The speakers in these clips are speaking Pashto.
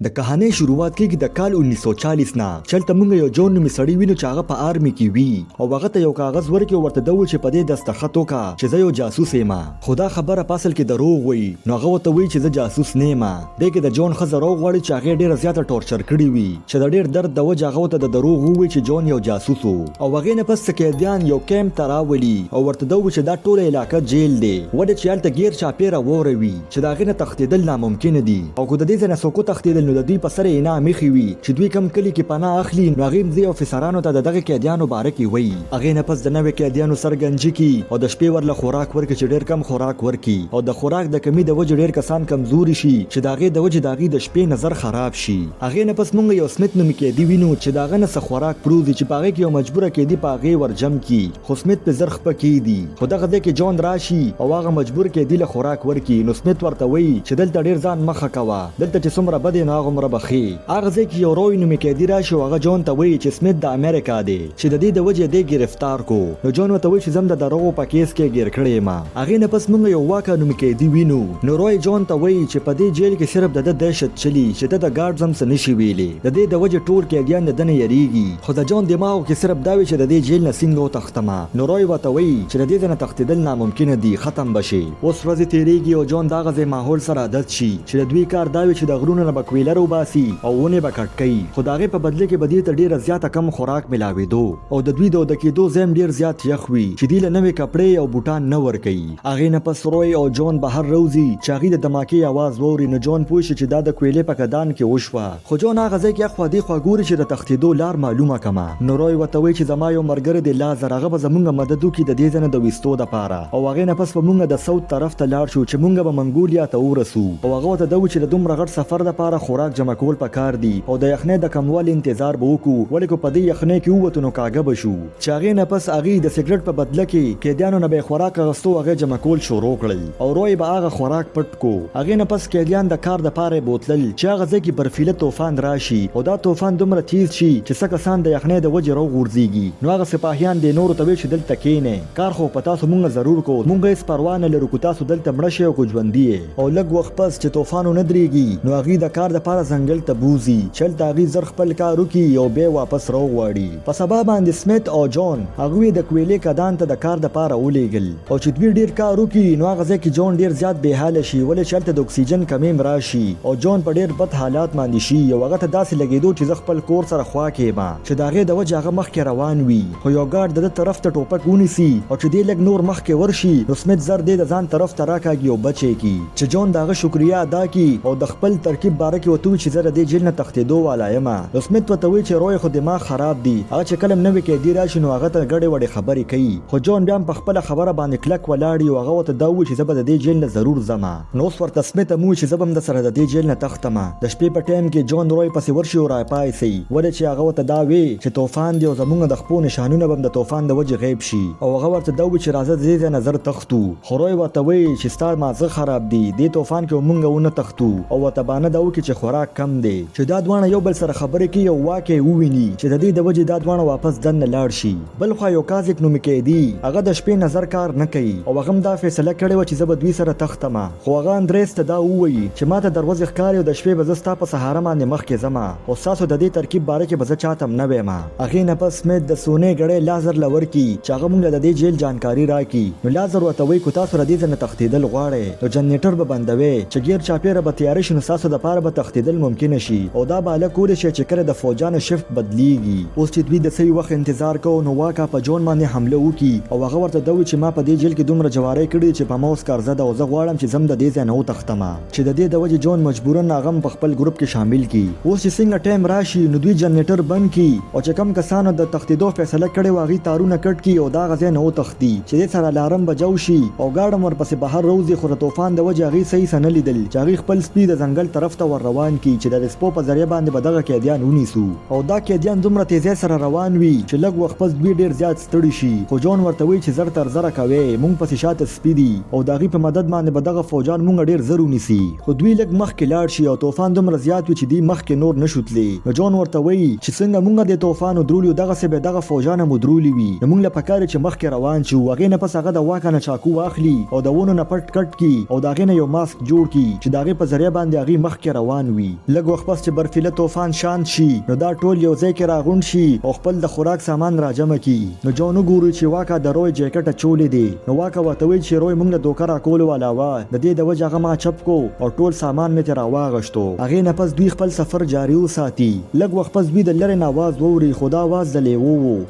د کہانی شروعات کیږي د کال 1940 نه. چلته مونږ یو جون نومي سړی وینو چې هغه په آرمي کې وي او هغه ته یو کاغذ ورکړي ورته د و چې په دې دستخط وکړه چې زه یو جاسوس یم. خو دا خبره په اصل کې دروغ وي. نو هغه ورته وایي چې زه جاسوس نه یم. دې کې د جون ښځه راوغواړي چې هغې ډېره زیاته ټورچر کړې وي چې د ډېر درد د وجې هغه ورته د دروغ ووایي چې جون یو جاسوس و او هغې نه پس قیدیان یو کیمپ ته راولي او ورته د وایي چې دا ټوله علاقه جیل دی ولې چې هلته ګیر چاپېره واوره وي چې د هغې نه تښتېدل ناممکنه دي او که د دې ځای نه څوک وتښتېدل نو د دوی په سر یې انعام ایښی وي چې دوی کم کلي کې پناه اخلي نو هغې مځې افیسرانو ته د دغه قیدیانو باره کې وایي. هغې نه پس د نوې قیدیانو سر ګنجي کړي او د شپې ورله خوراک ورکړي چې ډېر کم خوراک ورکړي او د خوراک د کمي د وجې ډېر کسان کمزوري شي چې د هغې د وجې د هغې د شپې نظر خراب شي. هغې نه پس موږ یو سمیت نومي قیدي وینو چې د هغه نه څه خوراک پروت دي چې په هغې کې یو مجبوره قیدي په هغې ورجم کړي خو سمیت پې زر خپه کېږدي. خو دغه ځای کې جون راشي او هغه مجبور قیدي له خوراک ورکړي نو سمیت ورته وایي چې دلته ډېر ځان مخه کوه دلته چې څومره بد یې نو هغومره به ښې. هغه ځای کې یو روی نومي قیدي راشي او هغه جون ته وایي چې سمیت د امریکا دی چې د دې د وجې دی ګرفتار کو. نو جون ورته وایي چې زه هم د دروغو په کیس کې ګیر کړی یم. هغې نه پس موږ یو واکه نومي قیدي وینو. نو روی جون ته وایي چې په دې جیل کې صرف د ده دهشت چلي چې ده د ګارډز هم څه نشي ویلی. د دې د وجې ټول قیدیان د ده نه یریږي خو د جون دماغو کې صرف دا وي چې د دې جیل نه څنګه وتښتمه. نو روی ورته وایي چې د دې ځای نه تښتېدل ناممکنه دي ختم به شي. اوس ورځې تېرېږي او جون دغه ځای ماحول سره عادت شي چې د دوی کار دا وي چې د غرونو نه به کویلر وباسي او ونې به کټ کوي خو د هغې په بدله کې به دې ته ډېره زیاته کم خوراک ملاوېدو او د دوی د وده کېدو ځای هم ډېر زیات یخ وي چې دوی له نوې کپړې او بوټان نه ورکوي. هغې نه پس روی او جون بهر روځي چې هغوی د دماکې اواز واوري. نو جون پوه شي چې دا د کویلې په کدان کې وشوه خو جون هغه ځای کې اخوا دېخوا ګوري چې د تښتېدو لار معلومه کړمه. نو روی ورته وایي چې زما یو ملګری دی لازر هغه به زموږ مدد وکړي د دې ځای نه د ویستو دپاره او هغې نه پس به موږ د ساوت طرف ته لاړ شو چې موږ به منګولیا ته ورسو او هغه ورته دا و چې د دومره غټ سفر دپاره خوراک جمع کول پکار دي او د یخنۍ د کموالي انتظار به وکړو ولې که په دې یخنۍ کې ووتو نو کاږه به شو. چې هغې نه پس هغې د سګرټ په بدله کې قیدیانو نه به یې خوراک اخیستو هغې جمع کول شروع کړل او روی به هغه خوراک پټ کو. هغې نه پس قیدیان د کار دپاره یې بوتلل چې هغه ځای کې برفیله طوفان راشي او دا طوفان دومره تیز شي چې څه کسان د یخنۍ د وجې راوغورځېږي. نو هغه سپاهیان دې نورو ته ویل چې دلته کښېنئ کار خو په تاسو مونږ ضرور کو مونږ هېڅ پروا نه لرو که تاسو دلته مړه شئ او که ژوندي یې. او لږ وخت پس چې طوفان ونه درېږي نو هغوی د کار دپاره ځنګل ته بوځي چې هلته هغوی زر خپل کار وکړي او بیا واپس راوغواړي. په سبا باندې سمیت او جون هغوی د کویلې کدان ته د کار دپاره ولېږل او چې دوی ډېر کار وکړي نو هغه ځای کې جون ډېر زیات بېحاله شي ولې چې هلته د اکسیجن کمي هم راشي او جون په ډېر بد حالات باندې شي او هغه ته داسې لګېدو چې زه خپل کور سره خوا کښېم چې د هغې د وجې هغه مخکې روان وي خو یو ګارډ د ده طرف ته ټوپک ونیسي او چې دې لږ نور مخکې ورشي نو سمیت زر دې د ځان طرف ته راکاږي او بچ یې کړي چې جون د هغه شکریه ادا کړي او د خپل ترکیب باره کې ورته وایي چې زه د دې جیل نه تښتېدو والا یم. نو سمیت ورته وایي چې روی خو دماغ خراب دی هغه چې کله هم نوې قیدي راشي نو هغه ته ګډې وډې خبرې کوي خو جون بیا هم په خپله خبره باندې کلک ولاړ او هغه ورته دا وایي چې زه به د دې جیل نه ضرور ځمه. نو اوس ورته سمیت هم وایي چې زه به هم درسره د دې جیل نه تښتمه. د شپې په ټایم کې جون روی پسې ورشي او راپاڅي ولې چې هغه ورته دا وایي چې طوفان دی او زموږ د خپو نشانونه به هم د طوفان د وجې غیب شي او هغه ورته دا وایي چې راځه د دې ځای نه زر تښتو. خو روی ورته وایي چې ستا مازغه خراب دی دې طوفان کې موږ ونه تښتو او ورته بهانه دا وکړي چې خوراک کم دی چې دا دواړه یو بل سره خبرې کوي او واقع وویني چې د دې د وجې دا دواړه واپس دننه لاړ شي. بل خوا یو کازک نومي قیدي هغه د شپې نظر کار نه کوي او هغه هم دا فیصله کړې وه چې زه به دوی سره تښتمه خو هغه اندریس ته دا ووایي چې ما ته دروازې ښکاري او د شپې به زه ستا په سهاره باندې مخکې ځمه او ستاسو د دې ترکیب باره کې به زه چاته هم نه ویم. هغې نه پس سمیت د سونې ګړی لازر له ورکړي چې هغه موږ له د دې جیل جانکاري راکړي. نو لازر ورته وایي که تاسو له دې ځای نه تښتېدل غواړئ نو جنریټر به بندوئ چې ګیر چاپېره به تیاره شي نو ستاسو دپاره به تښتېدل ممکنه شي او دا به هلک کولی شي چې کله د فوجانو شفت بدلیږي. اوس چې دوی د صحیح وخت انتظار کوو نو واکه په جون باندې حمله وکړي او هغه ورته دا وایي چې ما په دې جیل کې دومره جوارۍ کړي چې په ما اوس کارزه ده او زه غواړم چې زم د دې ځای نه وتښتمه چې د دې د وجې جون مجبوراً هغه هم په خپل ګروپ کې شامل کړي. اوس چې څنګه ټایم راشي نو دوی جنریټر بند کړي او چې کم کسانو د تښتېدو فیصله کړې وه هغوی تارونه کټ کړي او دا هغه ځای نه وتښتي چې دې سره الارم بجو شي او ګاډم ورپسې بهر روځي خو د طوفان د وجې هغوی صحیح څه نه لیدل چې هغوی خپل سپي د ځنګل طرف ته ور روان کړي چې د رسپو په ذریعه باندې به دغه قیدیان ونیسو او دا قیدیان دومره تیزۍ سره روان وي چې لږ وخت پس دوی ډېر زیات ستړي شي خو جون ورته وایي چې زر تر زره کوې مونږ پسې شاته سپي دي او د هغوی په مدد باندې به دغه فوجان مونږ ډېر زر ونیسي خو دوی لږ مخکې لاړ شي او طوفان دومره زیات وي چې دوی مخکې نور نه شو تللی. نو جون ورته وایي چې څنګه مونږ د طوفان ودرولي او دغسې به دغه فوجان هم ودرولي وي نو مونږ له پکار چې مخکې روان شو. هغې نه پس هغه د واکه نه چاقو واخلي او د ونو نه پټ کټ کړي او د هغې نه یو ماسک جوړ کړي چې د هغې په ذریعه باندې هغوی مخکې روان وي. لږ وخت پس چې برفیله طوفان شانت شي نو دا ټول یو ځای کې راغونډ شي او خپل د خوراک سامان راجمع کی. نو جون وګوري چې واکا د روی جیکټ چولې دی. نو واکا ورته وایي چې روی موږ له دوکه راکولو علاوه د دې د وجه هغه ما چپ کو او ټول سامان مې ترې راواغشتو. هغې نه پس دوی خپل سفر جاري وساتي. لږ وخت پس دوی د لرې نه آواز واوري خو دا آواز د لیوه و.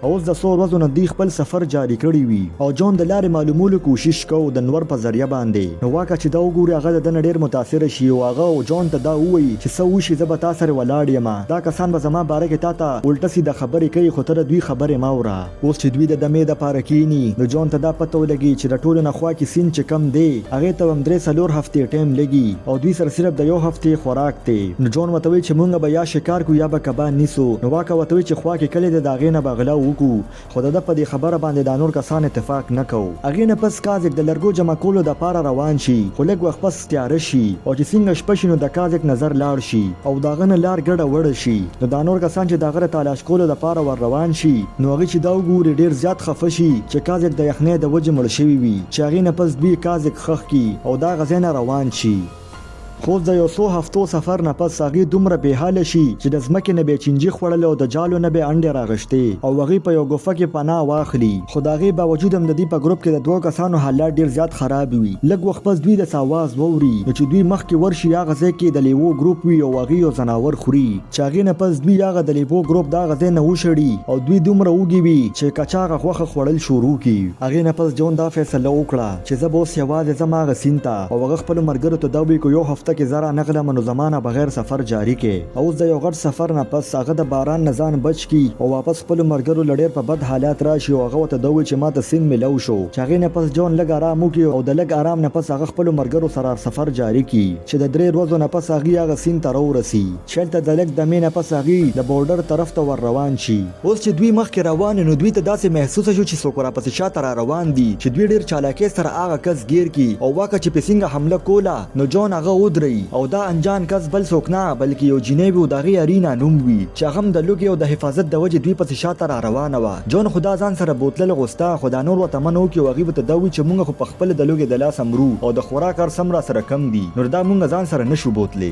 اوس د څو ورځو نه دوی خپل سفر جاري کړی وي او جون د لارې معلومولو کوشش کو د نور په ذریعه باندې. نو واکه چې دا وګوري هغه د دنه ډیر متاثر شي او هغه جون ته دا وایي چې څه وشي زه به تا سره ولاړ یم. دا کسان به زما باره کې تا ته الټه سیده خبرې کوي خو ته د دوی خبرې مه اوره. اوس چې دوی د دمې دپاره کیني نو جون ته دا پته ولګي چې د ټولو نه خوا کې سیند چې کم دی هغې ته هم 3-4 هفتې ټایم لګي او دوی سره صرف د 1 هفتې خوراک دی. نو جون ورته وایي چې مونږ به یا شکار کو یا به کبان نیسو. نو واکه ورته وایي چې خوا کې کلی دی د هغې نه به غلا وکړو خو د په دې خبره باندې د نور کسان اتفاق نه کوو. هغې نه پس کازک د لرګو جمع کولو دپاره روان شي خو لږ وخت پس تیاره شي او چې څنګه شپه شي نو د کازک نظر لاړ شي او د هغه نه لار ګډه وړه شي. نو دا نور کسان چې د هغه د تلاش کولو دپاره ور روان شي نو هغې چې دا وګوري ډېر زیات خفه شي چې کازک د یخنۍ د وجې مړ شوي وي چې هغې نه پس دوی کازک خښ کړي او دا غځای نه روان شي. خو د یو څو هفتو سفر نه پس هغې دومره بېحاله شي چې د ځمکې نه به یې چینجي خوړلی او د جالو نه به یې انډې راغشتې او هغې په یو ګوفه کې پناه واخلي. خو د هغې باوجود هم د دوی په ګروپ کې د 2 کسانو حالات ډېر زیات خراب وي. لږ وخت پس دوی د څه آواز واوري نو چې دوی مخکې ورشي هغه ځای کې د لیوو ګروپ وي او هغې یو ځناور خوري چې هغې نه پس دوی هغه د لیوو ګروپ د هغه ځای نه وشړي او دوی دومره وږي وي چې کچاغه غوښه خوړل شروع کړي. هغې نه پس جون دا فیصله وکړه چې زه به اوس یوازې ځم هغه سیند ته او هغه خپلو ملګرو ته دا وایي که 1 هفته کې زه رانغلم نو زمانه بغیر سفر جاری کې. اوس د یو غټ سفر نه پس هغه د باران نه ځان بچ کی او واپس خپلو ملګرو له ډېر په بد حالات راشي او هغه ورته دا وایي چې ما ته سیند میلو شو چې هغې نه پس جون لږ ارام وکړي او د لږ ارام نه پس هغه خپلو ملګرو سره سفر جاری کی چې د 3 ورځو نه پس هغې هغه سیند ته راورسي چې هلته د لږ دمې نه پس هغې د بورډر طرف ته ور روان شي. اوس چې دوی مخکې روان نو دوی ته داسې محسوسه شو چې څوک راپسې شاته را روان دي چې دوی ډېر چالاکۍ سره هغه کس ګیر کی او واکه چې پې څنګه حمله کوله نو جون هغه ودرئ او دا انجان کس بل څوک نه بلکې یو جینۍ وي او د هغې ارینا نوم وي چې هغه هم د لوږې او د حفاظت د وجې دوی پسې شاته را روانه وه. جون خو دا ځان سره بوتلل غوسته خو دا نور ورته منع وکړي او هغې به ته دا وایي چې مونږ خو پخپله د لوږې د لاسه مرو او د خوراک هر څه هم را سره کم دي نو دا مونږ ځان سره نشو بوتلی.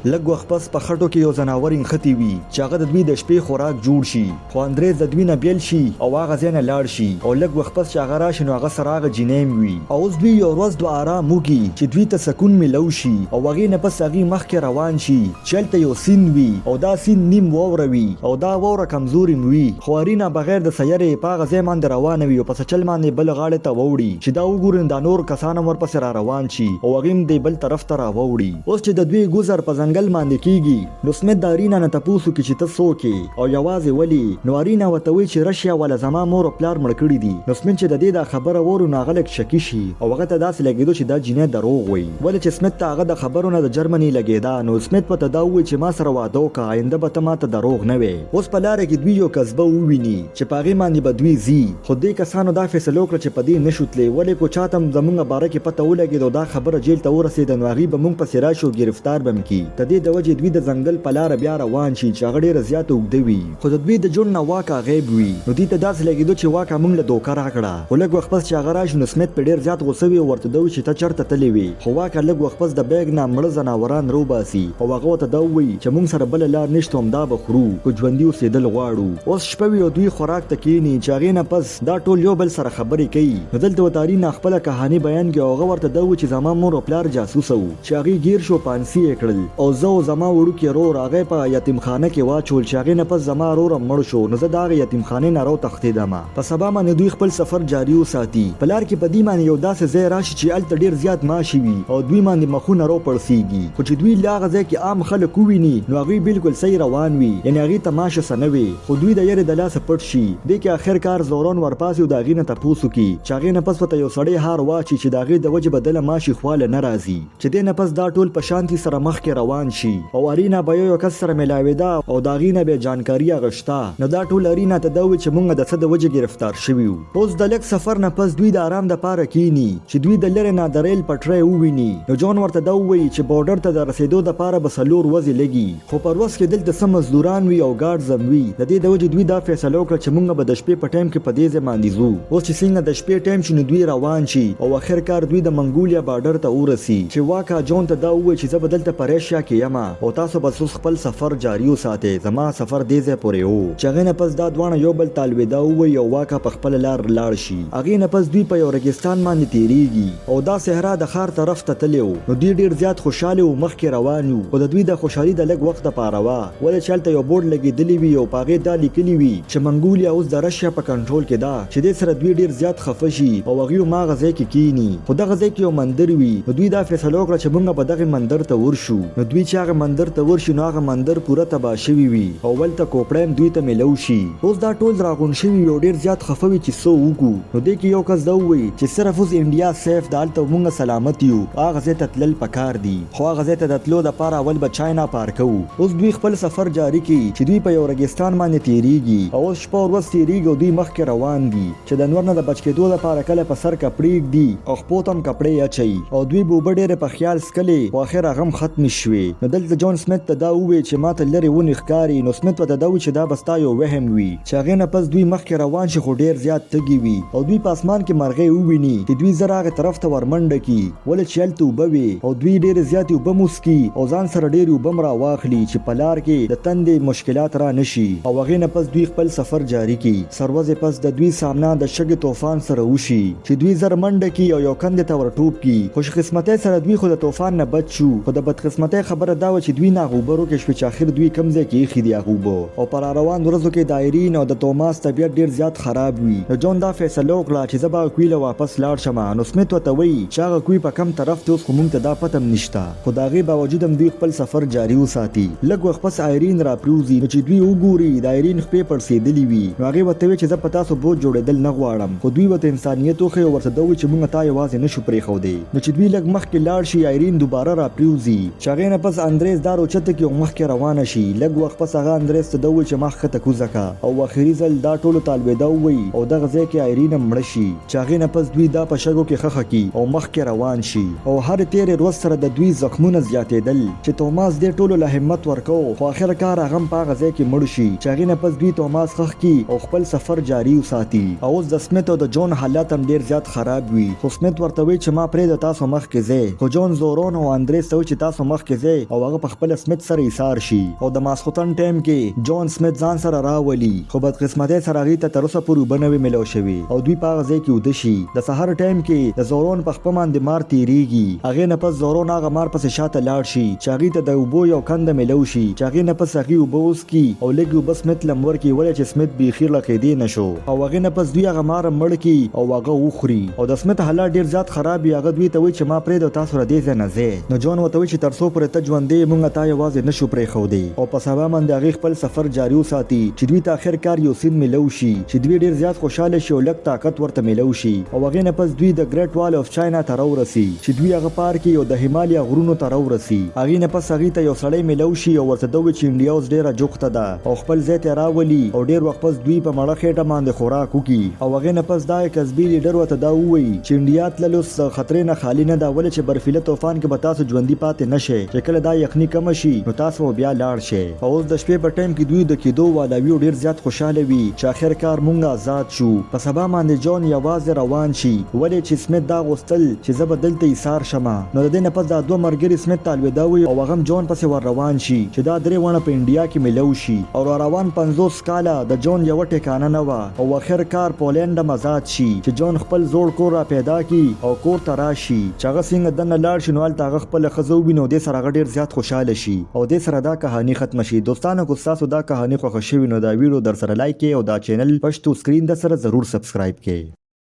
لږ وخت پس په خټو کې یو ځناور انختی وي چې هغه د دوی د شپې خوراک جوړ شي خو اندریز د دوی نه بیل شي او هغه ځای نه لاړ شي او لږ وخت پس چې هغه راشي نو هغه سره هغه جینۍ وي او اوس دوی یو ورځ د آرام وکړي چې دوی ته سکون میلو شي او هغې نه پس هغې مخکې روان شي چې هلته یو سیند وي او دا سیند نیم واوره وي او دا واوره کمزورې م وي خو ارینا بغیر د سیارې په هغه ځای باندې روانه وي او په سچل باندې بل غاړې ته واوړي چې دا وګوري دا نور کسان هم ورپسې را روان شي او هغې هم دی بل طرف ته را واوړي. اوس چې د دوی ګذر په ځنګل باندې کېږي نو سمیت د ارینا نه تپوس وکړي چې ته څوک یې او یوازې ولې. نو ارینا ورته وایي چې رشیا والا زما مور او پلار مړ کړي دي. نو سمیت چې د دې دا خبره واوري نو هغه لږ شکي شي او هغه ته داسې لګېدو چې دا جینۍ دروغ وایي ولې چې سمیت ته هغه د خبرو نه د جرمني لګېده. نو سمیت ورته دا وایي چې ما سره واده وکړه آینده به ته ما ته دروغ نه وایې. اوس په لاره کې دوی یو قصبه وویني چې په هغې باندې به دوی ځي خو دې کسانو دا فیصله وکړه چې په دې نه شو تللی ولې کو چاته هم زموږ باره کې پته ولګېد او دا خبره جیل ته ورسېده نو هغې به موږ پسې راشي او ګرفتار به م کړي. د دې د وجې دوی د ځنګل په لاره بیا روان شي چې هغه ډېره زیاته اوږده وي خو د دوی د جون نه واکه غیب وي نو دوی ته داسې لګېدو چې واکه موږ له دوکه راکړه. خو لږ وخت پس چې هغه راشي نو سمیت پرې ډېر زیات غوسه وي او ورته دا وایي چې ته چېرته تللی وې خو واکه لږ وخت پس د بیګ نه مړه ځناوران راوباسي او هغه ورته دا وایي چې موږ سره بله لار نشته همدا به خورو خو ژوندي اوسېدل غواړو. اوس شپه وي او دوی خوراک ته کښېني چې هغې نه پس دا ټول یو بل سره خبرې کوي. نو دلته ورته ارینا خپله کهاني بیان کړي او هغه ورته دا وایي چې زما مور او پلار جاسوسه وو چې هغې ګیر شو پانسي یې کړل او زه او زما وړوکی ورور هغه په یتیمخانه کې واچول چې هغې نه پس زما ورور هم مړ شو نو زه د هغې یتیمخانې نه راوتښتېدم. په سبا باندې دوی خپل سفر جاري وساتي. په لار کې په دې باندې یو داسې ځای راشي چې هلته ډېر زیات ماشي وي او دوی باندې مخونه راوپړسېږي خو چې دوی له هغه ځای کې عام خلک وویني نو هغوی بالکل صحیح روان وي یعنې هغې ته ماشه څه نه وي خو دوی د یرې د لاسه پټ شي. دې کې اخر کار زورون ورپاسي او د هغې نه تپوس وکړي چې هغې نه پس ورته یو سړی هار واچي چې د هغې د وجې به دله ماشي خواله نه راځي چې دې نه پس دا ټول په شانتي سره مخکې روان روان شي او ارینا به یو کس سره ملاوي ده او دا غینه به جانکاری غشتا. نو دا ټول ارینا ته دا وی چې مونږ د څه د وجه گرفتار شویو. اوس د لک سفر نه پس دوی د آرام د پاره کینی چې دوی د لری نه د ریل پټری وویني. نو جون ورته دا وی چې بارډر ته د رسیدو د پاره بسلور وځي لګي، خو پر وس کې دلته سم مزدوران وی او ګارډز هم وی. د دې د وجه دوی دا فیصله وکړه چې مونږ به د شپې په ټایم کې په دې ځای باندې ځو. اوس چې څنګه د شپې ټایم شنو دوی روان شي او اخر کار دوی د منګولیا بارډر ته ورسي چې واکا جون ته دا وی چې زه بدلته پریشیا کې یم او تاسو بس خپل سفر جاری وساتئ، زما سفر دې ځای پورې وو. چې غنه پس دا دوانه یو بل طالبدا وی او واکا په خپل لار لاړ شي. اغه نه پس دوی په یو ریګستان باندې تیریږي او دا صحرا د خار طرف ته تلو. نو دوی ډیر زیات خوشاله او مخکې روان وو. او د دوی د خوشحالي د لګ وخت لپاره وا ولې چلته یو بورډ لګیدلی وی او پاغه دا لیکلی وی چې منګولیا اوس د رشیا په کنټرول کې ده، چې د سره دوی ډیر زیات خفه شي او هغه ما غزه کې کینی. خو دغه ځای کې یو مندر وی. نو دوی دا فیصله وکړه چې موږ به دغه مندر ته ورشو. نو دوی چې هغه مندر ته ورشي نو هغه مندر پوره تباہ شوی وی او ولته کوپړم دوی ته ملو شي. اوس دا ټول راغون شوی یو ډیر زیات خفوي چې سو وګو. نو دې کې یو کس دا وی چې صرف اوس انډیا سیف دالته موږ سلامت یو، هغه ځای ته تلل پکار دی. خو هغه ځای ته د تلو د پاره اول به چاینا پار کوو. اوس دوی خپل سفر جاری کی چې دوی په یو ریګستان باندې تیریږي او اوس شپه ورځ تیریږي او دوی مخکې روان دي چې د نور نه د بچ کېدو لپاره کله په سر کپړې دی او خپوتم کپړې اچي او دوی بوبه ډېر په خیال سکلي او اخر غم ختم شوي. نو دلته جون سمیت ته دا وی چې ماته لري ونی ښکاری. نو سمیت ته دا وی چې دا بستا یو وهم وی چې هغه نه پس دوی مخکې روان شي خو ډېر زیات تګي وي او دوی په اسمان کې مرغۍ وویني چې دوی زره هغه طرف ته ورمنډه کی ولې چلته وبوي او دوی ډېر زیات وبموسکی او ځان سره ډېر وبمرا واخلي چې پلار کې د تندې مشکلات را نشي. او هغه نه پس دوی خپل سفر جاری کی. سروازه پس د دوی سامنا د شګ طوفان سره وشي چې دوی زر منډه کی او یو کند ته ورټوب کی. خوش قسمتۍ سره دوی خو د طوفان نه بچ شو، خو د بدقسمتۍ خبره دا و چې دوی ناغوبرو کې شو چې اخر دوی کمزې کې خېدي غوبو او پر روان ورځو کې دایرین او د توماس طبیعت ډیر زیات خراب وي. نو جون دا فیصله وکړه چې زبا کویله واپس لاړ شم. نو سمیت وته وی چې هغه کوی په کم طرف ته اوس کوم ته دا پتم نشتا. خو دا غي باوجود هم دوی خپل سفر جاری وساتي. لږ وخت پس آیرین را پروزي نو چې دوی وګوري د آیرین خپې پر سیدلی وي. نو هغه وته وی چې زه پتا سو بوج جوړېدل نه غواړم، خو دوی وته انسانيت خو ورته دوی چې موږ ته یوازې نشو پرې خو دی. نو چې دوی لږ مخکې لاړ شي آیرین دوباره را پروزي. چاغې نه پس اندریس دارو چته کې مخکې روانه شي. لږ وخت پس هغه اندریس ته دوی چې مخ ته کوزکا او اخري ځل دا ټولو طالبدا وي او دغه ځای کې آیرین مړ شي. چاغې نه پس دوی دا په شګو کې خخه کی او مخکې روان شي او هر تیر ورځ سره د دوی زخمونه زیاتېدل چې توماس دې ټولو له همت ورکو. خو اخر کار هغه په هغه ځای کې مړ شي. چاغې نه پس دوی توماس خخ کی او خپل سفر جاری وساتي. او اوس د سمیت او د جون حالات هم ډیر زیات خراب وي. خو سمیت ورته وی چې ما پرې د تاسو مخ کې ځای. خو جون زورون او اندریس ته چې تاسو مخ کې ځای او هغه په خپل سمیت سره ایثار شي. او د ماسختن ټایم کې جون سمیت ځان سره راولي، خو بدقسمتۍ سره هغه ته تر اوسه پورې بنوي ملو شوی او دوی په هغه ځای کې ود شي. د سحر ټایم کې د زورون په خپل باندې مار تیریږي. هغه نه پس زورون هغه مار پس شاته لاړ شي چې هغه ته د وبو یو کند ملو شي چې هغه نه پس هغه وبوس کی او لګي وبس سمیت لمور کې ولې چې سمیت بيخیر لکه دی نشو. او هغه نه پس دوی هغه مار مړ کی او هغه وخوري. او د سمیت حالات ډیر زیات خراب هغه دوی ته وی چې ما پرې د تاسو را دی نه زه. نو جون وته وی چې ترسو پر ته ژوندې مونږ ته یوازې نشو پرې خو دی. او په سبا باندې هغه خپل سفر جاری وساتي چې دوی ته اخر کار یو سین ملو شي چې دوی ډیر زیات خوشاله شي او لک طاقت ورته ملو شي. او هغه نه پس دوی د ګریټ وال اف چاینا ته راورسي چې دوی هغه پار کې او د هیمالیا غرونو ته راورسي. هغه نه پس هغه ته یو سړی ملو شي او ورته دوی چې انډیا اوس ډیره جوخته ده او خپل ځای ته راولي او ډیر وخت پس دوی په مړه خېټه باندې خوراک وکي. او هغه نه پس دا کسبی لیډر وته دا وی چې انډیا تللو خطرې نه خالی نه دا ولې چې برفیله طوفان کې به تاسو ژوندۍ پاتې نشئ چې کله دا یخني کم شي نو تاسو بیا لاړ شئ. او اوس د شپې په ټایم کې دوی د کېدو والاوی ډیر زیات خوشاله وي چې اخر کار مونږ آزاد شو. په سبا باندې جون یوازې روان شي ولې چې سمیت دا غوښتل چې زه به دلته ایثار شم. نو د دې نه پس دا دوه مرګري سمیت طالبدا وي او هغه جون پسې ور روان شي چې دا درې ونه په انډیا کې ملو شي. او روان 50 کاله د جون یو ټکانه نه و او اخر کار پولند آزاد شي چې جون خپل زوړ کور را پیدا کی او کور ته راشي چې هغه څنګه دنه لاړ شي نو هلته هغه خپل ښځه وویني او دې سره هغه ډېر زیات خوشحاله شي او دې سره دا کهاني ختمه شي. دوستانو که ستاسو دا کهاني خوښه شوې نو دا ویډیو در سره لایک کړئ او دا چینل پښتو سکرین د سره ضرور سبسکرایب کړئ.